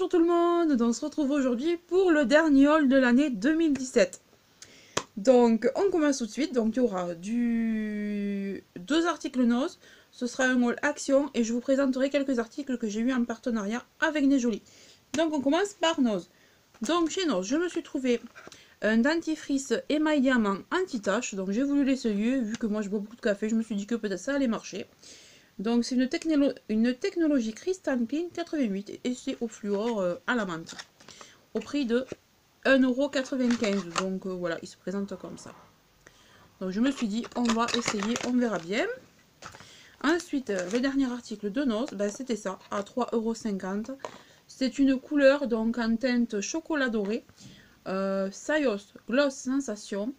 Bonjour tout le monde, donc on se retrouve aujourd'hui pour le dernier haul de l'année 2017. Donc on commence tout de suite, donc il y aura deux articles Nose, ce sera un haul action et je vous présenterai quelques articles que j'ai eu en partenariat avec Nejoli. Donc on commence par Nose. Donc chez Nose, je me suis trouvé un dentifrice émail diamant anti-tache, donc j'ai voulu l'essayer, vu que moi je bois beaucoup de café, je me suis dit que peut-être ça allait marcher. Donc c'est une technologie Crystal Clean 88 et c'est au fluor à la menthe. Au prix de 1,95 €. Donc voilà, il se présente comme ça. Donc je me suis dit, on va essayer, on verra bien. Ensuite, le dernier article de Nose, ben, c'était ça, à 3,50 €. C'est une couleur donc en teinte chocolat doré. Sayos Gloss Sensation.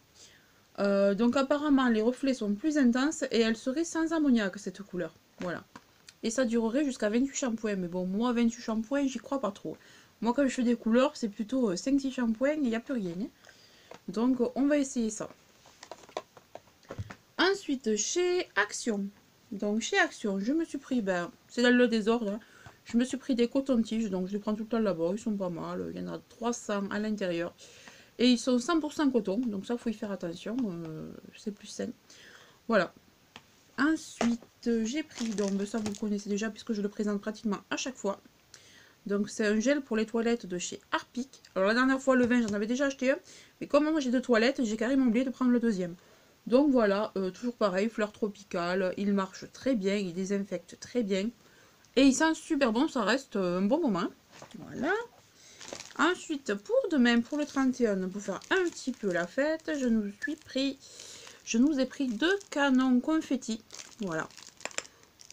Donc apparemment les reflets sont plus intenses et elle serait sans ammoniac cette couleur. Voilà. Et ça durerait jusqu'à 28 shampoings. Mais bon, moi 28 shampoings, j'y crois pas trop. Moi quand je fais des couleurs, c'est plutôt 5-6 shampoings et il n'y a plus rien. Donc on va essayer ça. Ensuite, chez Action. Donc chez Action, je me suis pris, ben, c'est dans le désordre, hein. Je me suis pris des cotons-tiges, donc je les prends tout le temps là-bas, ils sont pas mal. Il y en a 300 à l'intérieur. Et ils sont 100% coton, donc ça, faut y faire attention, c'est plus sain. Voilà. Ensuite, j'ai pris, donc ça vous le connaissez déjà puisque je le présente pratiquement à chaque fois. Donc c'est un gel pour les toilettes de chez Harpic. Alors la dernière fois le vin j'en avais déjà acheté un, mais comme moi j'ai deux toilettes, j'ai carrément oublié de prendre le deuxième. Donc voilà, toujours pareil, fleur tropicale, il marche très bien, il désinfecte très bien. Et il sent super bon, ça reste un bon moment. Voilà. Ensuite, pour demain, pour le 31, pour faire un petit peu la fête, je nous ai pris deux canons confetti. Voilà.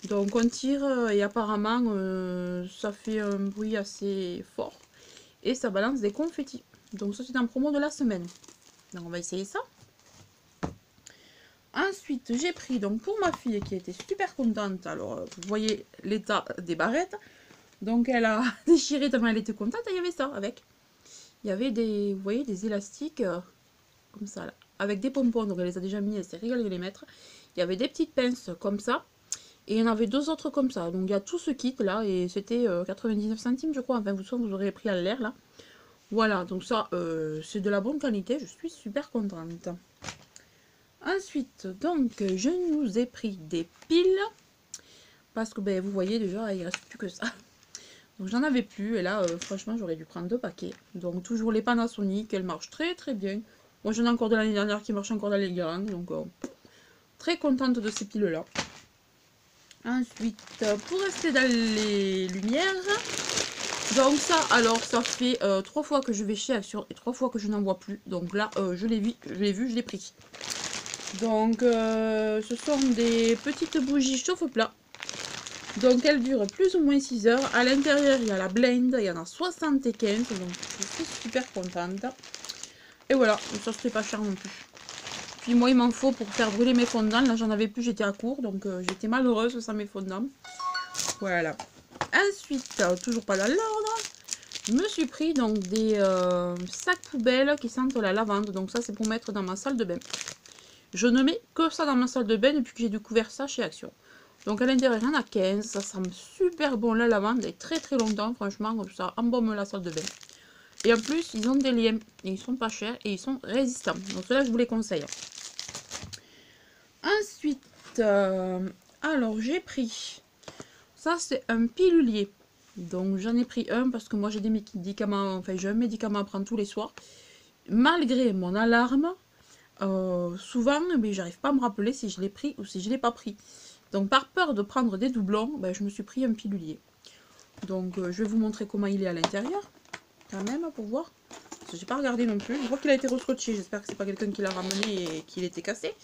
Donc on tire et apparemment ça fait un bruit assez fort. Et ça balance des confettis. Donc ça c'est en promo de la semaine. Donc on va essayer ça. Ensuite j'ai pris donc pour ma fille qui était super contente. Alors vous voyez l'état des barrettes. Donc elle a déchiré tellement elle était contente. Il y avait ça avec. Il y avait des, vous voyez, des élastiques comme ça là. Avec des pompons. Donc elle les a déjà mis, elle s'est régalée de les mettre. Il y avait des petites pinces comme ça. Et il y en avait deux autres comme ça. Donc il y a tout ce kit là. Et c'était 99 centimes je crois. Enfin vous aurez pris à l'air là. Voilà. Donc ça c'est de la bonne qualité. Je suis super contente. Ensuite donc je nous ai pris des piles. Parce que ben, vous voyez déjà il ne reste plus que ça. Donc j'en avais plus. Et là franchement j'aurais dû prendre deux paquets. Donc toujours les Panasonic. Elles marchent très très bien. Moi j'en ai encore de l'année dernière qui marchent encore dans les grandes. Donc très contente de ces piles là. Ensuite, pour rester dans les lumières, donc ça, alors ça fait 3 fois que je vais chez Action et 3 fois que je n'en vois plus. Donc là, je l'ai vu, je l'ai pris. Donc, ce sont des petites bougies chauffe-plat. Donc, elles durent plus ou moins 6 heures. À l'intérieur, il y a la blend, il y en a 75. Donc, je suis super contente. Et voilà, ça serait pas cher non plus. Puis moi, il m'en faut pour faire brûler mes fondants. Là, j'en avais plus, j'étais à court. Donc, j'étais malheureuse sans mes fondants. Voilà. Ensuite, toujours pas dans l'ordre, je me suis pris donc des sacs poubelles qui sentent la lavande. Donc ça, c'est pour mettre dans ma salle de bain. Je ne mets que ça dans ma salle de bain depuis que j'ai découvert ça chez Action. Donc à l'intérieur, il y en a 15. Ça sent super bon la lavande et très très longtemps. Franchement, ça embaume la salle de bain. Et en plus, ils ont des liens. Et ils sont pas chers et ils sont résistants. Donc cela, je vous les conseille. Ensuite, alors j'ai pris... Ça, c'est un pilulier. Donc, j'en ai pris un parce que moi, j'ai des médicaments... Enfin, j'ai un médicament à prendre tous les soirs. Malgré mon alarme, souvent, mais j'arrive pas à me rappeler si je l'ai pris ou si je l'ai pas pris. Donc, par peur de prendre des doublons, ben, je me suis pris un pilulier. Donc, je vais vous montrer comment il est à l'intérieur. Quand même, pour voir. Parce que j'ai pas regardé non plus. Je vois qu'il a été rescotché. J'espère que c'est pas quelqu'un qui l'a ramené et qu'il était cassé.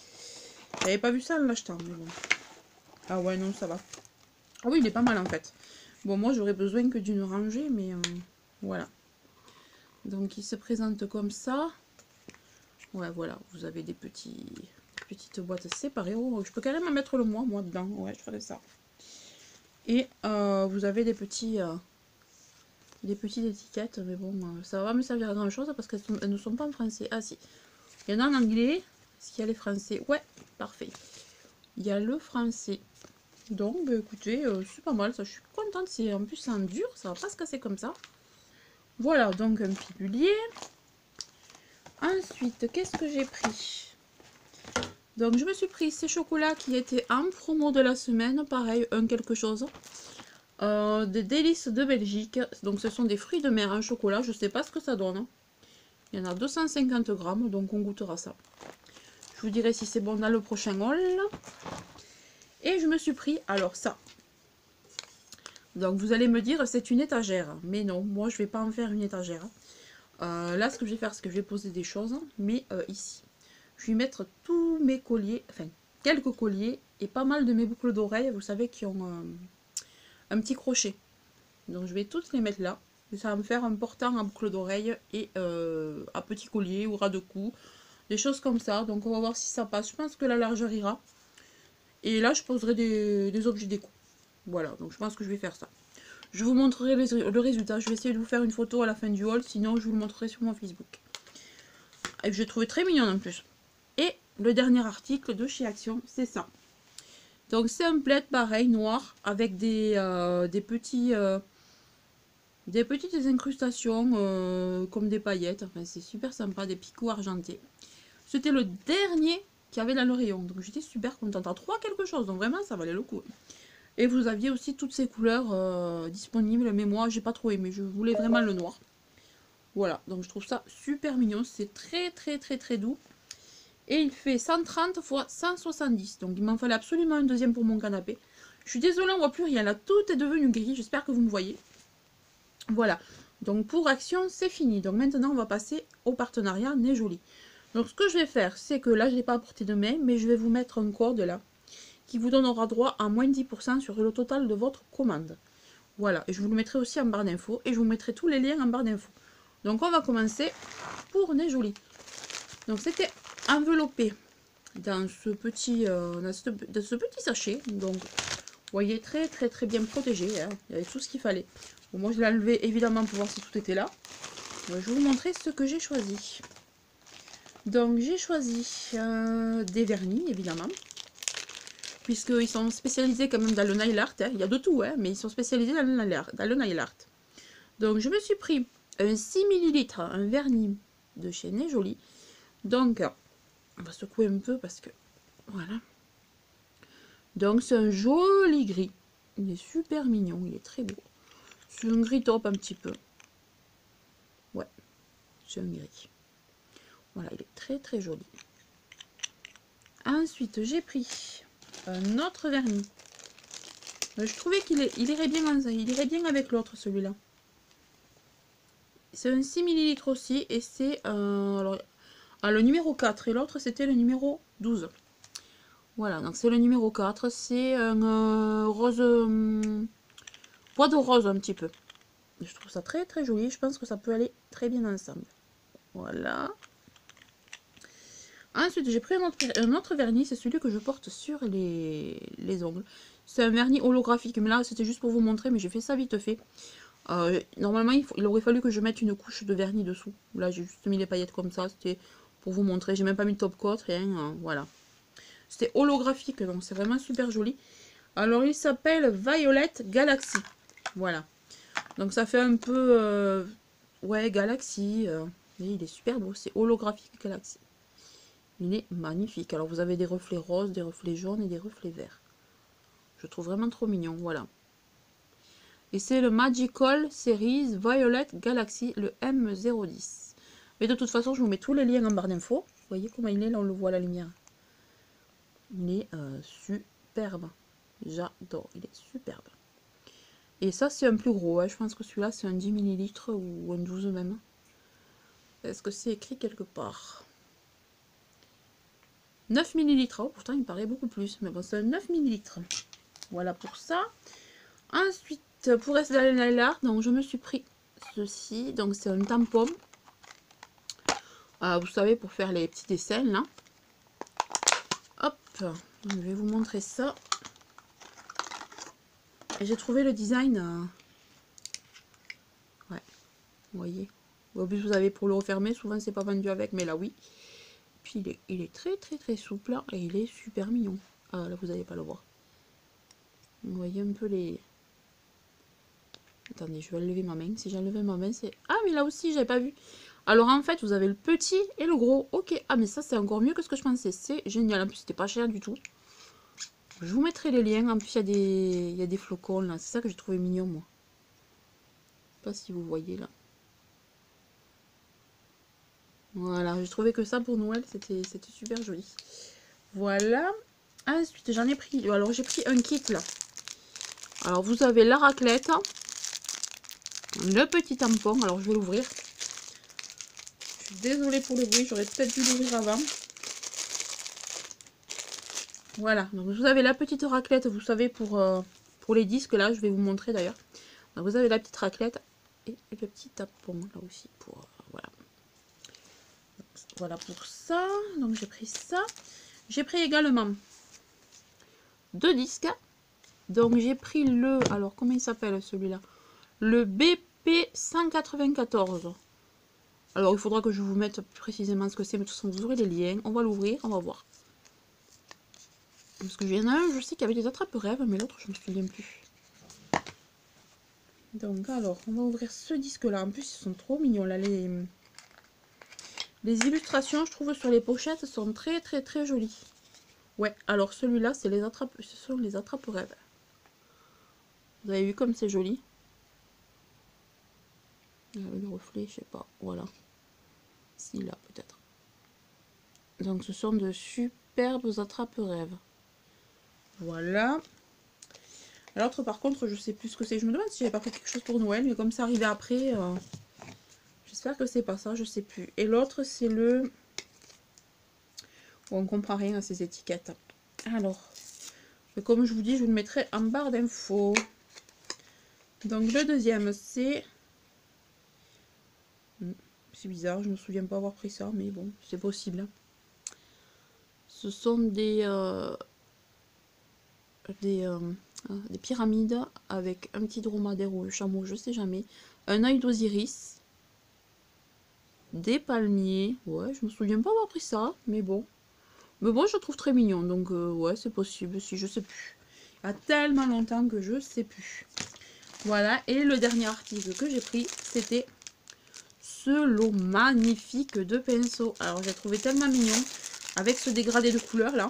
J'avais pas vu ça en l'achetant, mais bon. Ah ouais, non, ça va. Ah oui, il est pas mal en fait. Bon, moi j'aurais besoin que d'une rangée, mais voilà. Donc il se présente comme ça. Ouais, voilà, vous avez des petites boîtes séparées. Oh, je peux carrément mettre le moi dedans. Ouais, je ferai ça. Et vous avez des petites étiquettes, mais bon, ça va pas me servir à grand chose parce qu'elles ne sont pas en français. Ah si, il y en a en anglais. Est-ce qu'il y a les français? Ouais, parfait. Il y a le français. Donc, bah, écoutez, c'est pas mal, ça, je suis contente. En plus, c'est en dur, ça va pas se casser comme ça. Voilà, donc un pilulier. Ensuite, qu'est-ce que j'ai pris? Donc, je me suis pris ces chocolats qui étaient en promo de la semaine. Pareil, un quelque chose. Des délices de Belgique. Donc, ce sont des fruits de mer en chocolat. Je ne sais pas ce que ça donne. Il y en a 250 grammes, donc on goûtera ça. Je vous dirai si c'est bon dans le prochain haul. Et je me suis pris, alors ça. Donc, vous allez me dire, c'est une étagère. Mais non, moi, je ne vais pas en faire une étagère. Là, ce que je vais faire, c'est que je vais poser des choses. Mais ici, je vais mettre tous mes colliers, enfin, quelques colliers et pas mal de mes boucles d'oreilles, vous savez, qui ont un petit crochet. Donc, je vais toutes les mettre là. Et ça va me faire un portant à boucle d'oreille et à petit collier ou ras de cou. Des choses comme ça. Donc, on va voir si ça passe. Je pense que la largeur ira. Et là, je poserai des objets déco. Voilà, donc je pense que je vais faire ça. Je vous montrerai le résultat. Je vais essayer de vous faire une photo à la fin du haul. Sinon, je vous le montrerai sur mon Facebook. Et je l'ai trouvé très mignon en plus. Et le dernier article de chez Action, c'est ça. Donc c'est un plaid pareil, noir, avec des petites incrustations comme des paillettes. Enfin, c'est super sympa, des picots argentés. C'était le dernier qu'il y avait dans le rayon. Donc j'étais super contente. À 3 quelque chose, donc vraiment ça valait le coup. Et vous aviez aussi toutes ces couleurs disponibles, mais moi j'ai pas trop aimé. Je voulais vraiment le noir. Voilà, donc je trouve ça super mignon. C'est très très très très doux. Et il fait 130 x 170. Donc il m'en fallait absolument un deuxième pour mon canapé. Je suis désolée, on voit plus rien. Là, tout est devenu gris. J'espère que vous me voyez. Voilà. Donc pour Action, c'est fini. Donc maintenant, on va passer au partenariat Né Joli. Donc ce que je vais faire, c'est que là, je n'ai pas apporté de main, mais je vais vous mettre un code là qui vous donnera droit à moins 10% sur le total de votre commande. Voilà. Et je vous le mettrai aussi en barre d'infos. Et je vous mettrai tous les liens en barre d'infos. Donc on va commencer pour Né Joli. Donc c'était enveloppé dans ce petit sachet. Donc vous voyez, très très très bien protégé, hein. Il y avait tout ce qu'il fallait. Bon, moi je l'ai enlevé évidemment pour voir si tout était là. Je vais vous montrer ce que j'ai choisi. Donc j'ai choisi des vernis évidemment, puisqu'ils sont spécialisés quand même dans le nail art, hein. Il y a de tout, hein, mais ils sont spécialisés dans le nail art. Donc je me suis pris un 6 ml, un vernis de chez Né Joli. Donc on va secouer un peu parce que voilà. Donc c'est un joli gris. Il est super mignon, il est très beau. C'est un gris taupe un petit peu. Ouais, c'est un gris. Voilà, il est très très joli. Ensuite, j'ai pris un autre vernis. Je trouvais il irait bien avec l'autre, celui-là. C'est un 6 ml aussi et c'est le numéro 4 et l'autre c'était le numéro 12. Voilà, donc c'est le numéro 4, c'est un rose, bois de rose un petit peu. Je trouve ça très très joli, je pense que ça peut aller très bien ensemble. Voilà. Ensuite, j'ai pris un autre vernis, c'est celui que je porte sur les ongles. C'est un vernis holographique, mais là c'était juste pour vous montrer, mais j'ai fait ça vite fait. Normalement, il aurait fallu que je mette une couche de vernis dessous. Là, j'ai juste mis les paillettes comme ça, c'était pour vous montrer. J'ai même pas mis de top coat, rien, voilà. C'était holographique, donc c'est vraiment super joli. Alors, il s'appelle Violet Galaxy. Voilà. Donc, ça fait un peu... ouais, Galaxy. Et il est super beau. C'est holographique Galaxy. Il est magnifique. Alors, vous avez des reflets roses, des reflets jaunes et des reflets verts. Je trouve vraiment trop mignon. Voilà. Et c'est le Magical Series Violet Galaxy, le M010. Mais de toute façon, je vous mets tous les liens en barre d'infos. Vous voyez comment il est, là on le voit à la lumière. Il est superbe. J'adore, il est superbe. Et ça, c'est un plus gros. Hein. Je pense que celui-là, c'est un 10 ml ou un 12 même. Est-ce que c'est écrit quelque part? 9 ml. Oh, pourtant, il me paraît beaucoup plus. Mais bon, c'est un 9 ml. Voilà pour ça. Ensuite, pour rester dans les nail art, donc je me suis pris ceci. Donc, c'est un tampon. Vous savez, pour faire les petits dessins, là. Hop, je vais vous montrer ça. J'ai trouvé le design. Ouais, vous voyez. Au plus, vous avez pour le refermer. Souvent, c'est pas vendu avec, mais là, oui. Puis, il est très, très, très souple. Là, et il est super mignon. Ah, là, vous n'allez pas le voir. Vous voyez un peu les... Attendez, je vais lever ma main. Si j'enlevais ma main, c'est... Ah, mais là aussi, j'avais pas vu. Alors, en fait, vous avez le petit et le gros. Ok. Ah, mais ça, c'est encore mieux que ce que je pensais. C'est génial. En plus, c'était pas cher du tout. Je vous mettrai les liens. En plus, il y a des flocons, là. C'est ça que j'ai trouvé mignon, moi. Je sais pas si vous voyez, là. Voilà. J'ai trouvé que ça, pour Noël, c'était super joli. Voilà. Ensuite, j'en ai pris... Alors, j'ai pris un kit, là. Alors, vous avez la raclette. Le petit tampon. Alors, je vais l'ouvrir. Je suis désolée pour le bruit. J'aurais peut-être dû l'ouvrir avant. Voilà. Donc, vous avez la petite raclette. Vous savez, pour les disques, là. Je vais vous montrer, d'ailleurs. Donc, vous avez la petite raclette. Et le petit tampon, là aussi. Voilà. Voilà pour ça. Donc, j'ai pris ça. J'ai pris également 2 disques. Donc, j'ai pris le... Alors, comment il s'appelle, celui-là? Le BP 194. Alors, il faudra que je vous mette plus précisément ce que c'est, mais de toute façon, vous aurez les liens. On va l'ouvrir, on va voir. Parce que il y en a un, je sais qu'il y avait des attrape-rêves, mais l'autre, je ne me souviens plus. Donc, alors, on va ouvrir ce disque-là. En plus, ils sont trop mignons, là. Les illustrations, je trouve, sur les pochettes sont très, très, très jolies. Ouais, alors, celui-là, ce sont les attrape-rêves. Vous avez vu comme c'est joli? Le reflet, je sais pas. Voilà. Si, là, peut-être. Donc, ce sont de superbes attrape-rêves. Voilà. L'autre, par contre, je sais plus ce que c'est. Je me demande si j'avais pas pris quelque chose pour Noël, mais comme ça arrivait après, j'espère que c'est pas ça, je sais plus. Et l'autre, c'est le... Bon, on comprend rien à ces étiquettes. Alors, comme je vous dis, je vous le mettrai en barre d'infos. Donc, le deuxième, c'est... C'est bizarre, je me souviens pas avoir pris ça, mais bon, c'est possible. Ce sont des pyramides avec un petit dromadaire ou un chameau, je sais jamais. Un œil d'Osiris. Des palmiers. Ouais, je me souviens pas avoir pris ça, mais bon. Mais bon, je le trouve très mignon, donc ouais, c'est possible, si je sais plus. Il y a tellement longtemps que je sais plus. Voilà, et le dernier article que j'ai pris, c'était ce lot magnifique de pinceaux. Alors, j'ai trouvé tellement mignon, avec ce dégradé de couleurs là.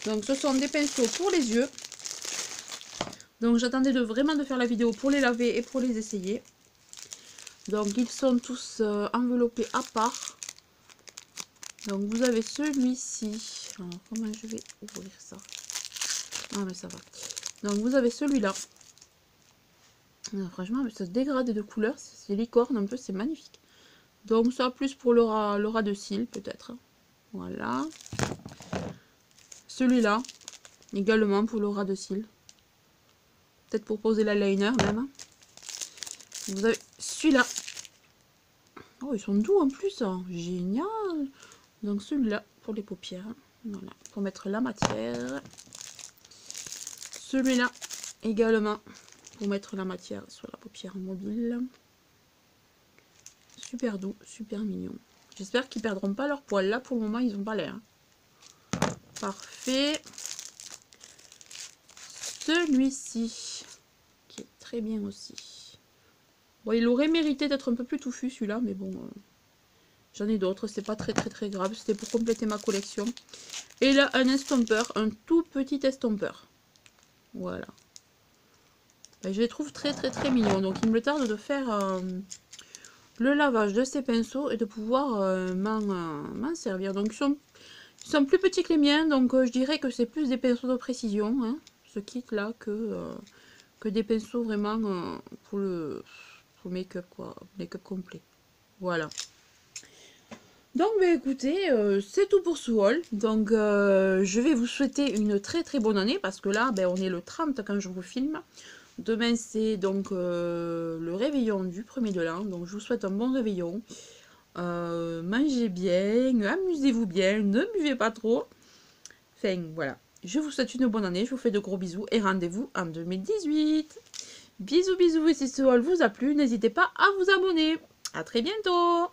Donc, ce sont des pinceaux pour les yeux. Donc, j'attendais vraiment de faire la vidéo pour les laver et pour les essayer. Donc, ils sont tous enveloppés à part. Donc, vous avez celui-ci. Alors, comment je vais ouvrir ça? Ah, mais ça va. Donc, vous avez celui-là. Franchement, ce dégradé de couleurs, c'est licorne un peu, c'est magnifique. Donc, ça, plus pour le ras de cils, peut-être. Voilà. Celui-là, également pour le ras de cils. Peut-être pour poser l'eyeliner même. Vous avez celui-là. Oh, ils sont doux en plus. Hein. Génial. Donc, celui-là pour les paupières. Voilà, pour mettre la matière. Celui-là également pour mettre la matière sur la paupière mobile. Super doux, super mignon. J'espère qu'ils perdront pas leur poil. Là, pour le moment, ils n'ont pas l'air. Parfait. Celui-ci, qui est très bien aussi. Bon, il aurait mérité d'être un peu plus touffu, celui-là, mais bon... J'en ai d'autres, c'est pas très grave. C'était pour compléter ma collection. Et là, un estompeur, un tout petit estompeur. Voilà. Et je les trouve très mignons. Donc, il me tarde de faire le lavage de ces pinceaux et de pouvoir m'en servir. Donc, ils sont plus petits que les miens. Donc, je dirais que c'est plus des pinceaux de précision, hein, ce kit-là, que des pinceaux vraiment pour le make-up, quoi. Make-up complet. Voilà. Donc, bah, écoutez, c'est tout pour ce haul. Donc, je vais vous souhaiter une très bonne année parce que là, on est le 30 quand je vous filme. Demain, c'est donc le réveillon du 1er de l'an. Donc, je vous souhaite un bon réveillon. Mangez bien, amusez-vous bien, ne buvez pas trop. Enfin, voilà. Je vous souhaite une bonne année. Je vous fais de gros bisous et rendez-vous en 2018. Bisous, et si ce haul vous a plu, n'hésitez pas à vous abonner. À très bientôt.